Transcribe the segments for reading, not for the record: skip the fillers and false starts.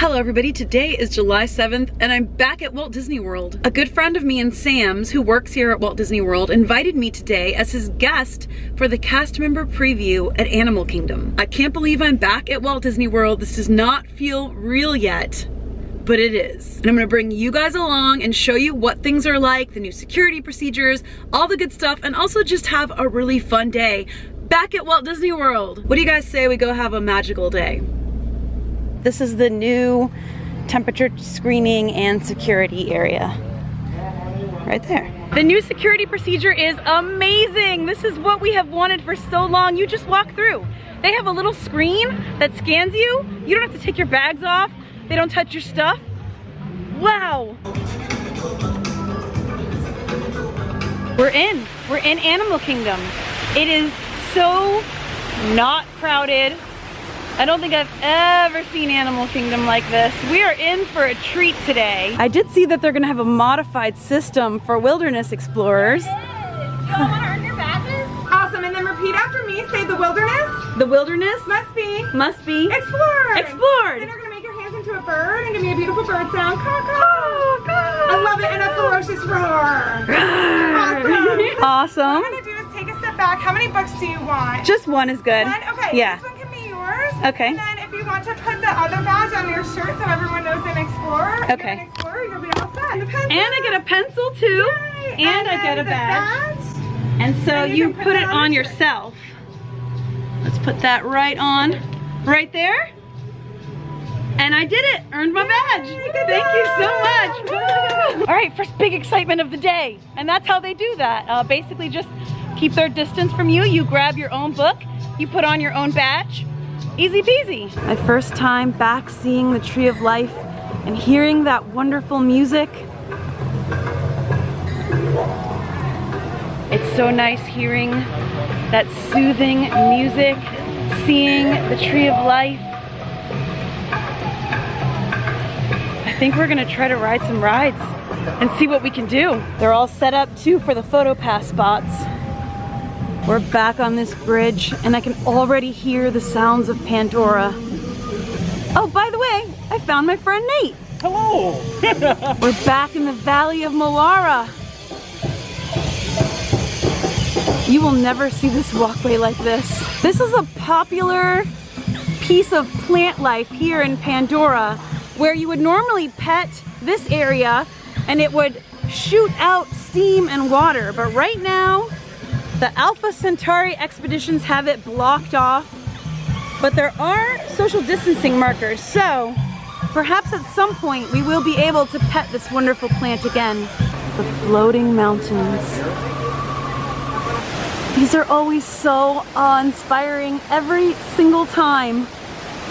Hello everybody, today is July 7th and I'm back at Walt Disney World. A good friend of me and Sam's, who works here at Walt Disney World, invited me today as his guest for the cast member preview at Animal Kingdom. I can't believe I'm back at Walt Disney World. This does not feel real yet, but it is. And I'm gonna bring you guys along and show you what things are like, the new security procedures, all the good stuff, and also just have a really fun day back at Walt Disney World. What do you guys say we go have a magical day? This is the new temperature screening and security area. Right there. The new security procedure is amazing. This is what we have wanted for so long. You just walk through. They have a little screen that scans you. You don't have to take your bags off. They don't touch your stuff. Wow. We're in Animal Kingdom. It is so not crowded. I don't think I've ever seen Animal Kingdom like this. We are in for a treat today. I did see that they're gonna have a modified system for wilderness explorers. You all want to earn your badges? Awesome, and then repeat after me. Say the wilderness. The wilderness Must be explored. Then you're gonna make your hands into a bird and give me a beautiful bird sound. Caw, caw. I love it, and a ferocious roar. Awesome. Awesome. What I'm gonna do is take a step back. How many books do you want? Just one is good. One? Okay. Yeah. This one can be yours. Okay. And then if you want to put the other badge on your shirt so everyone knows an explorer. If Okay. you're an explorer, you'll be all set. And I get a pencil too. Yay. And I get a the badge. And so And you you can put it on your yourself. Let's put that right on. Right there. And I did it. Earned my badge. Thank you so much. Woo. All right, first big excitement of the day. And that's how they do that. Basically just keep their distance from you. You grab your own book. You put on your own badge. Easy peasy. My first time back seeing the Tree of Life and hearing that wonderful music. It's so nice hearing that soothing music, seeing the Tree of Life. I think we're gonna try to ride some rides and see what we can do. They're all set up too for the photo pass spots. We're back on this bridge and I can already hear the sounds of Pandora. Oh, by the way, I found my friend Nate. Hello! We're back in the Valley of Moara. You will never see this walkway like this. This is a popular piece of plant life here in Pandora, where you would normally pet this area and it would shoot out steam and water. But right now, the Alpha Centauri expeditions have it blocked off, but there are social distancing markers. So perhaps at some point we will be able to pet this wonderful plant again. The floating mountains. These are always so awe-inspiring every single time.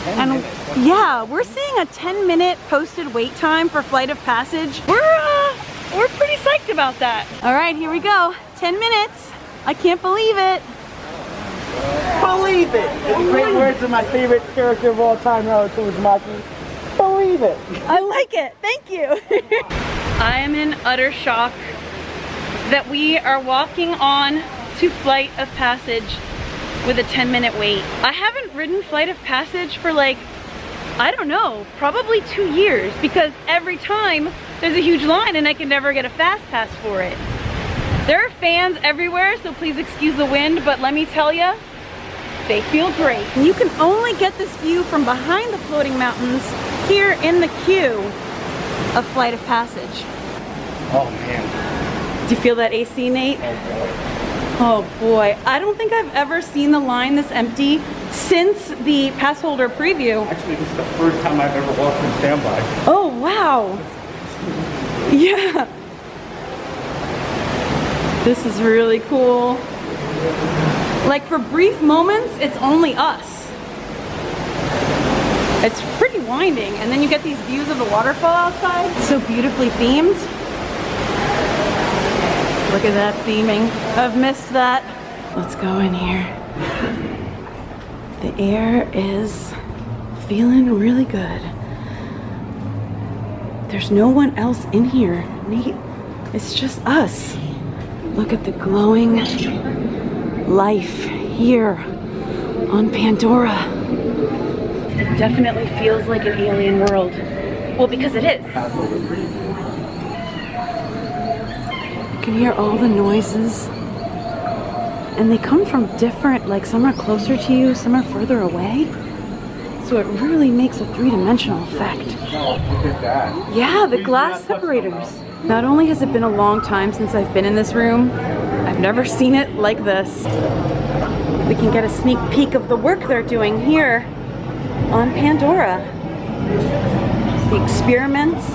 And yeah, we're seeing a 10-minute posted wait time for Flight of Passage. We're pretty psyched about that. All right, here we go. 10 minutes. I can't believe it. Believe it! In the great words of my favorite character of all time, Ratatouille Maki. Believe it! I like it. Thank you. I am in utter shock that we are walking on to Flight of Passage with a 10-minute wait. I haven't ridden Flight of Passage for like, I don't know, probably 2 years, because every time there's a huge line and I can never get a fast pass for it. There are fans everywhere, so please excuse the wind, but let me tell you, they feel great. You can only get this view from behind the floating mountains here in the queue of Flight of Passage. Oh man. Do you feel that AC, Nate? Oh boy, I don't think I've ever seen the line this empty since the pass holder preview. Actually, this is the first time I've ever walked in standby. Oh wow. Yeah. This is really cool. Like for brief moments, it's only us. It's pretty winding, and then you get these views of the waterfall outside. So beautifully themed. Look at that theming. I've missed that. Let's go in here. The air is feeling really good. There's no one else in here. Nate, it's just us. Look at the glowing life here on Pandora. It definitely feels like an alien world. Well, because it is. You can hear all the noises. And they come from different, like some are closer to you, some are further away. So it really makes a three-dimensional effect. Yeah, the glass separators. Not only has it been a long time since I've been in this room, I've never seen it like this. We can get a sneak peek of the work they're doing here on Pandora. The experiments.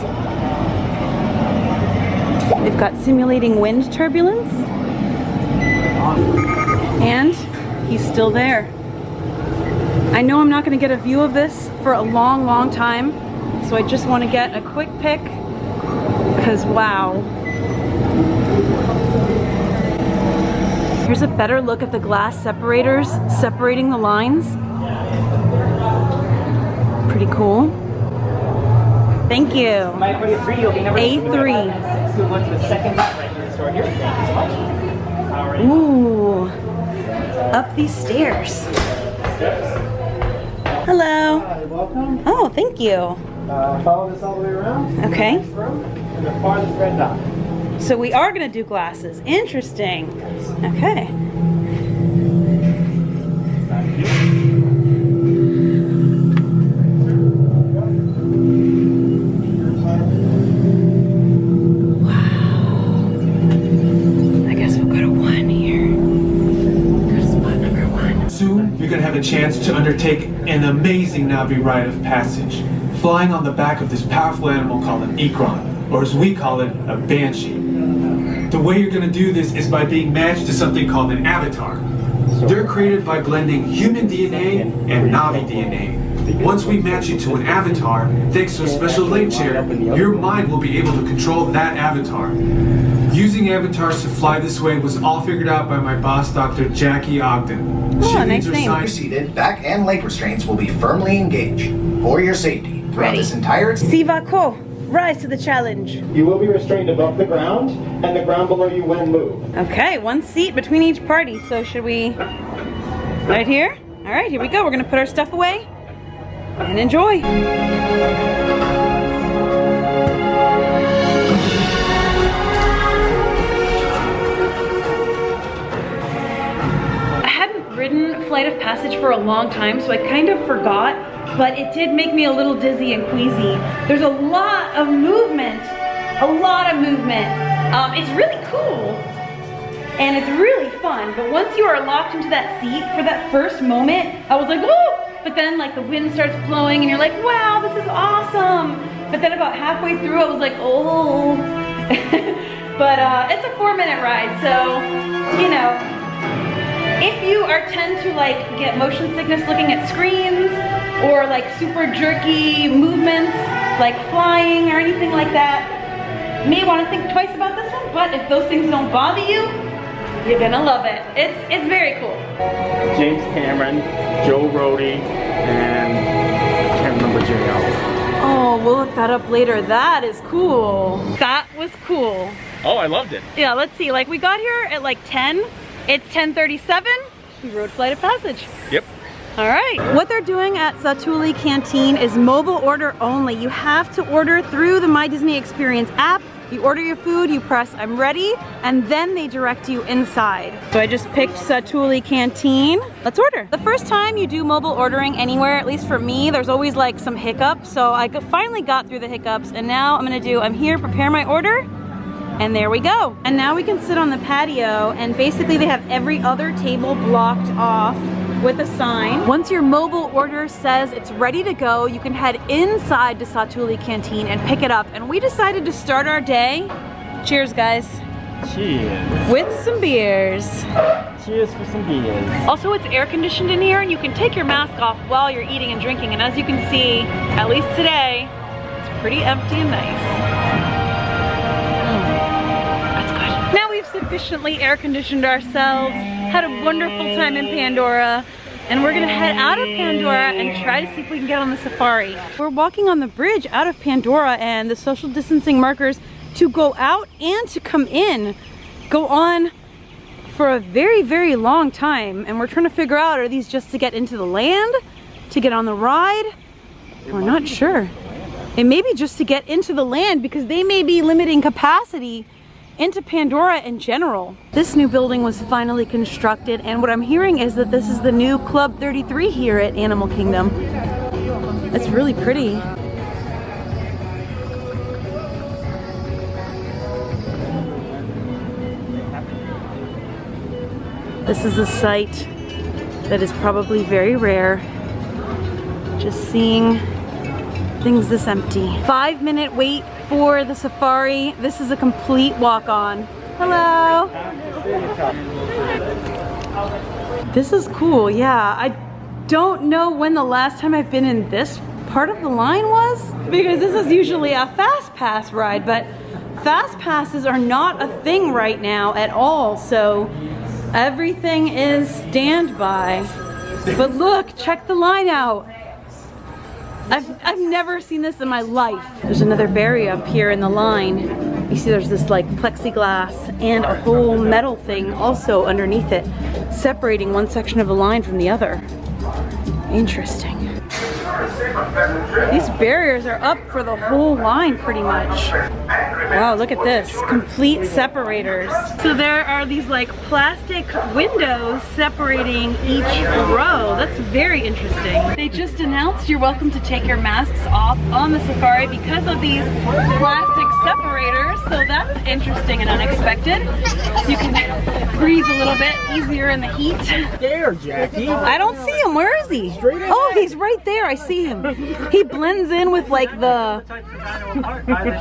They've got simulating wind turbulence. And he's still there. I know I'm not going to get a view of this for a long, long time, so I just want to get a quick pic, because wow. Here's a better look at the glass separators separating the lines. Pretty cool. Thank you. A3. Ooh, up these stairs. Hello. Hi, welcome. Oh, thank you. Follow this all the way around. Okay. And the farthest red dot. So we are going to do glasses. Interesting. Okay. A chance to undertake an amazing Na'vi rite of passage, flying on the back of this powerful animal called an Ikran, or as we call it, a Banshee. The way you're going to do this is by being matched to something called an avatar. They're created by blending human DNA and Na'vi DNA. Once we match you to an avatar, thanks to a special link chair, your mind will be able to control that avatar. Using avatars to fly this way was all figured out by my boss, Dr. Jackie Ogden. Oh, nice name. Seated, back and leg restraints will be firmly engaged for your safety throughout this entire. Siva Ko, rise to the challenge. You will be restrained above the ground and the ground below you when moved. Okay, one seat between each party. So should we? Right here? All right, here we go. We're gonna put our stuff away and enjoy. Ridden Flight of Passage for a long time, so I kind of forgot, but it did make me a little dizzy and queasy. There's a lot of movement, it's really cool, and it's really fun, but once you are locked into that seat for that first moment, I was like, oh! But then like the wind starts blowing and you're like, wow, this is awesome! But then about halfway through, I was like, oh. But it's a 4-minute ride, so, you know, if you tend to like get motion sickness looking at screens or like super jerky movements like flying or anything like that, you may want to think twice about this one, but if those things don't bother you, you're gonna love it. It's very cool. James Cameron, Joe Rohde, and I can't remember JL. Oh, we'll look that up later. That is cool. That was cool. Oh, I loved it. Yeah, let's see. Like we got here at like 10. It's 10:37. We rode Flight of Passage. Yep. All right. What they're doing at Satu'li Canteen is mobile order only. You have to order through the My Disney Experience app. You order your food, you press I'm ready, and then they direct you inside. So I just picked Satu'li Canteen. Let's order. The first time you do mobile ordering anywhere, at least for me, there's always like some hiccups. So I finally got through the hiccups, and now I'm here, prepare my order. And there we go. And now we can sit on the patio, and basically they have every other table blocked off with a sign. Once your mobile order says it's ready to go, you can head inside to Satu'li Canteen and pick it up. And we decided to start our day, cheers guys. Cheers. With some beers. Cheers for some beers. Also, it's air conditioned in here, and you can take your mask off while you're eating and drinking. And as you can see, at least today, it's pretty empty and nice. Now we've sufficiently air conditioned ourselves, had a wonderful time in Pandora, and we're gonna head out of Pandora and try to see if we can get on the safari. We're walking on the bridge out of Pandora, and the social distancing markers to go out and to come in go on for a very, very long time. And we're trying to figure out, are these just to get into the land, to get on the ride? We're not sure. It may be just to get into the land because they may be limiting capacity into Pandora in general. This new building was finally constructed, and what I'm hearing is that this is the new Club 33 here at Animal Kingdom. It's really pretty. This is a site that is probably very rare. Just seeing things this empty. 5-minute wait for the safari. This is a complete walk-on. Hello. This is cool, yeah. I don't know when the last time I've been in this part of the line was, because this is usually a fast pass ride, but fast passes are not a thing right now at all, so everything is standby. But look, check the line out. I've never seen this in my life. There's another barrier up here in the line. You see there's this like plexiglass and a whole metal thing also underneath it, separating one section of the line from the other. Interesting. These barriers are up for the whole line pretty much. Wow, look at this. Complete separators. So there are these like plastic windows separating each row. That's very interesting. They just announced you're welcome to take your masks off on the safari because of these plastic separators. So that's interesting and unexpected. You can breathe a little bit easier in the heat. There, Jackie. I don't see him. Where is he? Oh, he's right there. I see him. He blends in with like the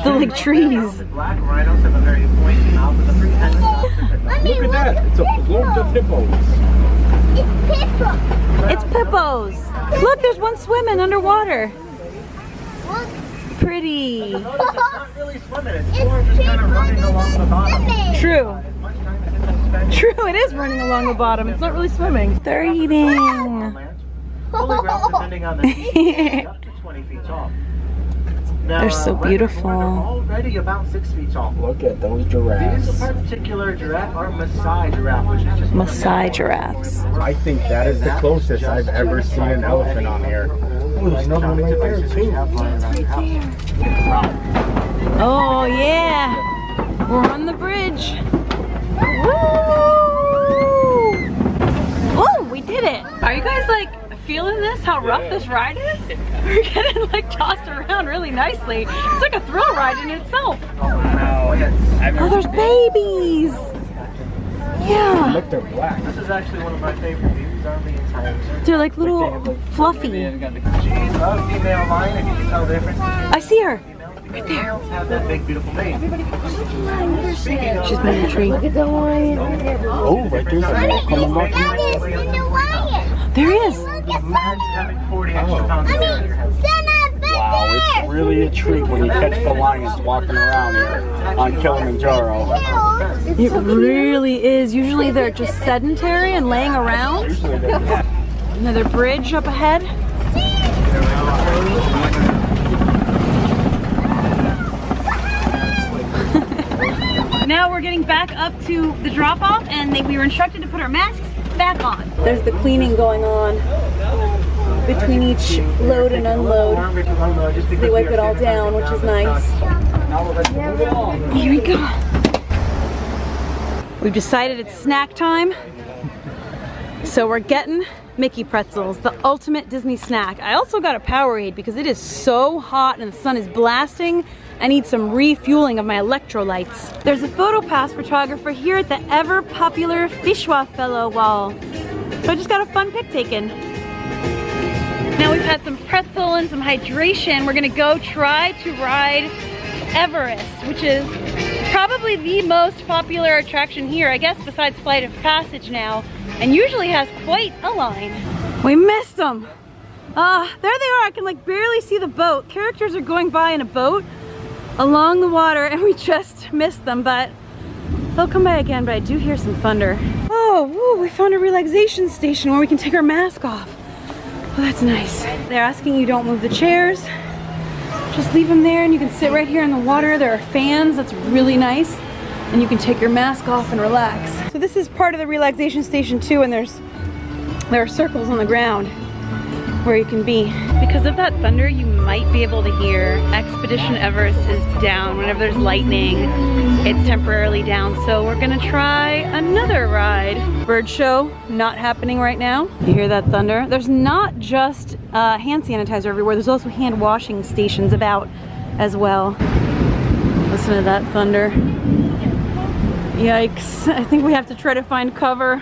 like trees. Black rhinos have a very pointy mouth with a pretty head. Look at that. It's a flock of hippos. It's hippos. Look, there's one swimming underwater. Pretty. It's not really swimming. It's more just kind of running along the bottom. True. True, it is running along the bottom. It's not really swimming. They're eating. Fully ground, depending on the speed, up to 20 feet tall. Now, they're so beautiful. They're already about 6 feet tall. Look at those giraffes. These particular giraffe are Maasai giraffe, which is just Maasai giraffes. I think that is the closest I've ever seen an elephant on here. Oh, there's another one right there too. Oh yeah, we're on the bridge. Woo! Oh, we did it. Are you guys like feeling this? How rough this ride is? We're getting like tossed around really nicely. It's like a thrill ride in itself. Oh, there's babies. Yeah. Look, they're black. This is actually one of my favorite views on the entire circuit. They're like little fluffy. She's a female lion, if you can tell the difference. I see her. Right there. Have that big, beautiful mane. She's by the tree. Look at the lion. Oh, right there's a male coming up. There he is. Wow, it's really a treat when you catch the lions walking around here on Kilimanjaro. It really is. Usually they're just sedentary and laying around. Another bridge up ahead. Now we're getting back up to the drop-off, and we were instructed to put our masks back on. There's the cleaning going on between each load and unload. They wipe it all down, which is nice. Here we go. We've decided it's snack time. So we're getting Mickey pretzels, the ultimate Disney snack. I also got a Powerade because it is so hot and the sun is blasting. I need some refueling of my electrolytes. There's a PhotoPass photographer here at the ever popular Fischwa Fellow wall. So I just got a fun pic taken. Now we've had some pretzel and some hydration. We're gonna go try to ride Everest, which is probably the most popular attraction here, I guess, besides Flight of Passage now, and usually has quite a line. We missed them. There they are. I can like barely see the boat. Characters are going by in a boat along the water and we just missed them, but they'll come by again. But I do hear some thunder. Oh, woo, we found a relaxation station where we can take our mask off. Oh, that's nice. They're asking you don't move the chairs. Just leave them there and you can sit right here in the water. There are fans, that's really nice. And you can take your mask off and relax. So this is part of the relaxation station too, and there are circles on the ground. where you can be. Because of that thunder, you might be able to hear Expedition Everest is down. Whenever there's lightning, it's temporarily down. So we're gonna try another ride. Bird show, not happening right now. You hear that thunder? There's not just hand sanitizer everywhere. There's also hand washing stations about as well. Listen to that thunder. Yikes. I think we have to try to find cover.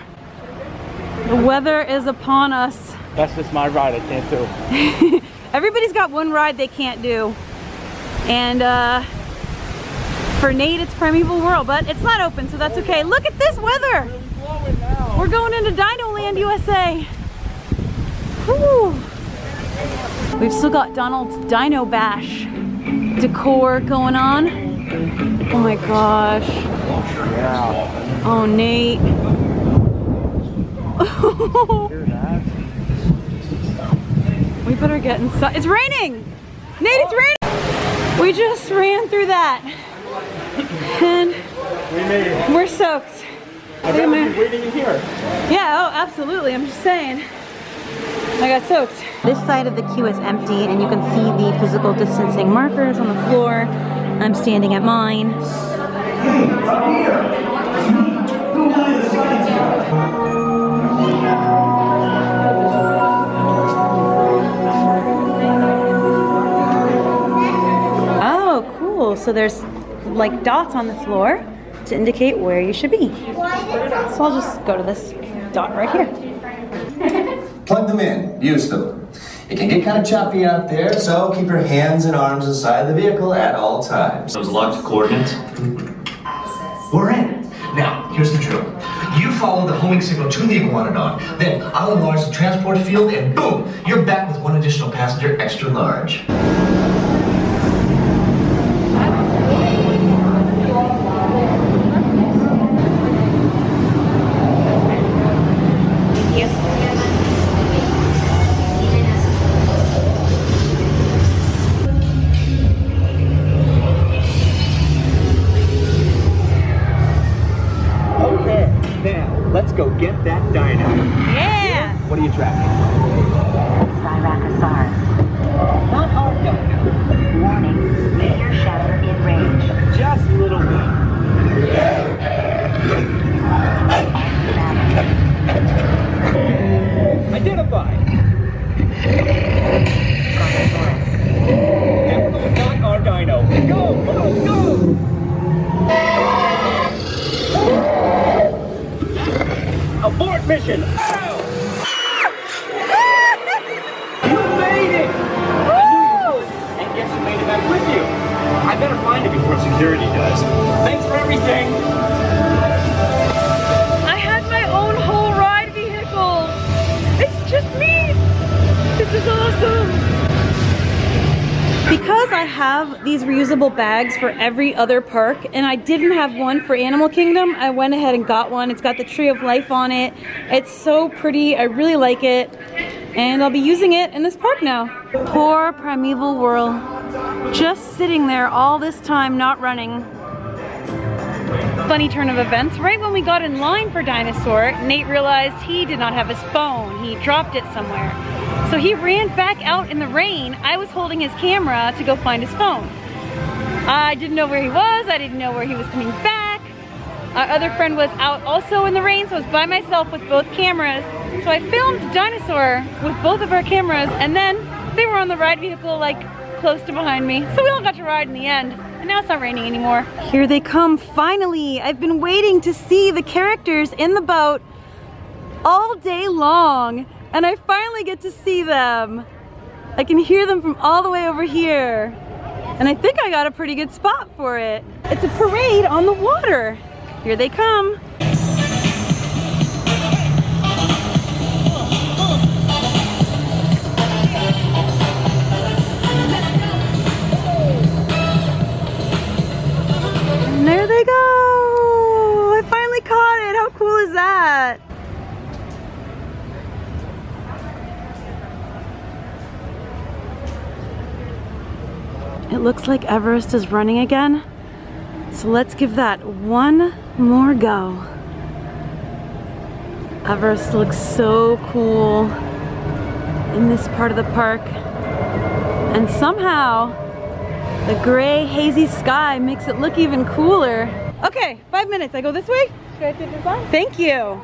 The weather is upon us. That's just my ride I can't do. Everybody's got one ride they can't do. And for Nate, it's Primeval Whirl, but it's not open, so that's okay. Look at this weather. We're going into Dino Land, USA. Whew. We've still got Donald's Dino Bash decor going on. Oh my gosh. Yeah. Oh, Nate. We better get inside. It's raining! Nate, it's raining! We just ran through that. And We made it. we're soaked. I bet we'll be waiting in here. Yeah, oh, absolutely. I'm just saying. I got soaked. This side of the queue is empty, and you can see the physical distancing markers on the floor. I'm standing at mine. Oh, cool. So there's like dots on the floor to indicate where you should be. So I'll just go to this dot right here. Plug them in, use them. It can get kind of choppy out there, so keep your hands and arms inside the vehicle at all times. Those locked coordinates. We're in. Now, here's the drill. You follow the homing signal to the Iguanodon, then I'll enlarge the transport field, and boom, you're back with one additional passenger extra large. Let's go get that dino. Yeah! What are you tracking? Styracosaurus. Not all dino. Warning, meteor shatter in range. Just a little bit. Identified. Definitely not our dino. Go, go, go! Abort mission! Ow! You made it! I knew you would, and guess who made it back with you? I better find it before security does. Thanks for everything! I had my own whole ride vehicle! It's just me! This is awesome! Because I have these reusable bags for every other park, and I didn't have one for Animal Kingdom, I went ahead and got one. It's got the Tree of Life on it. It's so pretty, I really like it, and I'll be using it in this park now. Poor Primeval Whirl, just sitting there all this time, not running. Funny turn of events, right when we got in line for Dinosaur, Nate realized he did not have his phone. He dropped it somewhere. So he ran back out in the rain. I was holding his camera to go find his phone. I didn't know where he was. I didn't know where he was coming back. Our other friend was out also in the rain, so I was by myself with both cameras. So I filmed Dinosaur with both of our cameras, and then they were on the ride vehicle like close to behind me. So we all got to ride in the end, and now it's not raining anymore. Here they come, finally. I've been waiting to see the characters in the boat all day long. And I finally get to see them. I can hear them from all the way over here. And I think I got a pretty good spot for it. It's a parade on the water. Here they come. And there they go. I finally caught it. How cool is that? It looks like Everest is running again, so let's give that one more go. Everest looks so cool. in this part of the park. And somehow, the gray, hazy sky makes it look even cooler. Okay, 5 minutes. I go this way? Should I take this on? Thank you.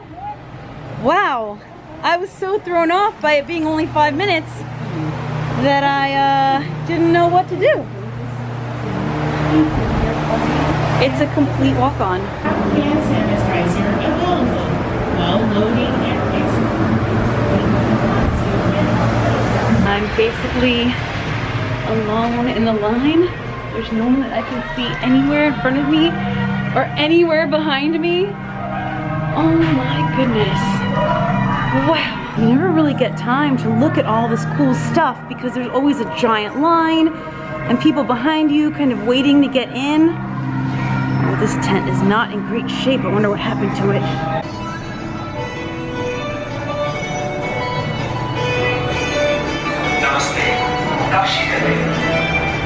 Wow. I was so thrown off by it being only 5 minutes that I didn't know what to do. It's a complete walk-on. Hand sanitizer available while loading and I'm basically alone in the line. There's no one that I can see anywhere in front of me or anywhere behind me. Oh my goodness. Wow. You never really get time to look at all this cool stuff because there's always a giant line and people behind you kind of waiting to get in. Oh, this tent is not in great shape. I wonder what happened to it. Namaste. Kashidale.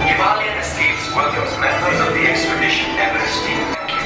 Himalayan Estates welcomes members of the expedition Everest team. Thank you.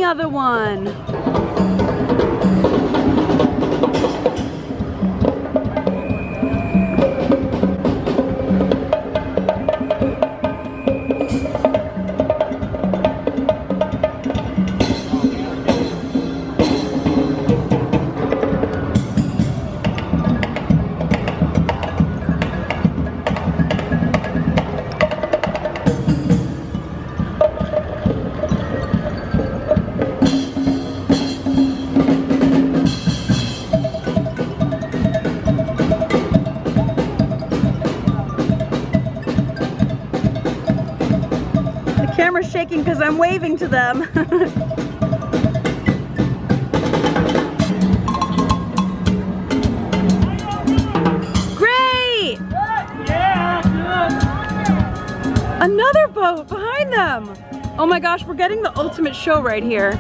Other one. Camera's shaking because I'm waving to them. Great! Another boat behind them! Oh my gosh, we're getting the ultimate show right here.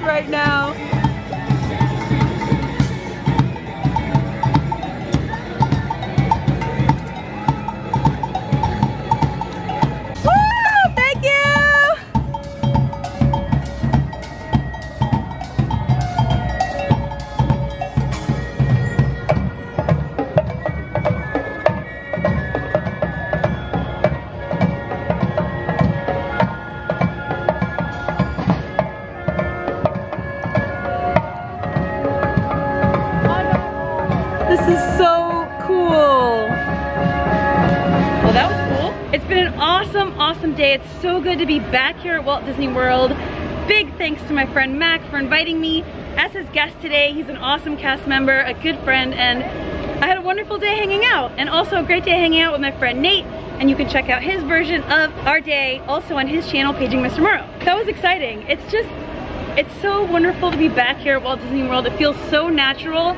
Right now. Woo! Thank you! is so cool. Well, that was cool. It's been an awesome, awesome day. It's so good to be back here at Walt Disney World. Big thanks to my friend Mac for inviting me as his guest today. He's an awesome cast member, a good friend, and I had a wonderful day hanging out, and also a great day hanging out with my friend Nate, and you can check out his version of our day also on his channel, Paging Mr. Morrow. That was exciting. It's so wonderful to be back here at Walt Disney World. It feels so natural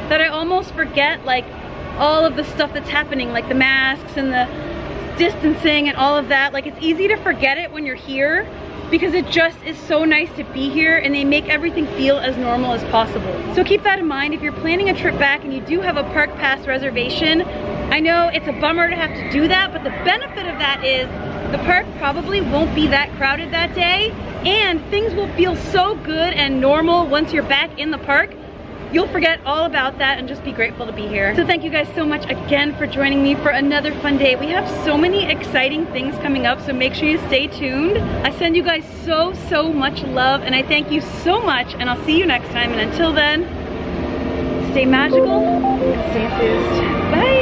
that I almost forget like all of the stuff that's happening, like the masks and the distancing and all of that. Like, it's easy to forget it when you're here because it just is so nice to be here, and they make everything feel as normal as possible. So keep that in mind if you're planning a trip back and you do have a park pass reservation. I know it's a bummer to have to do that, but the benefit of that is the park probably won't be that crowded that day, and things will feel so good and normal once you're back in the park. You'll forget all about that and just be grateful to be here. So thank you guys so much again for joining me for another fun day. We have so many exciting things coming up, so make sure you stay tuned. I send you guys so, so much love, and I thank you so much, and I'll see you next time. And until then, stay magical and stay enthused. Bye.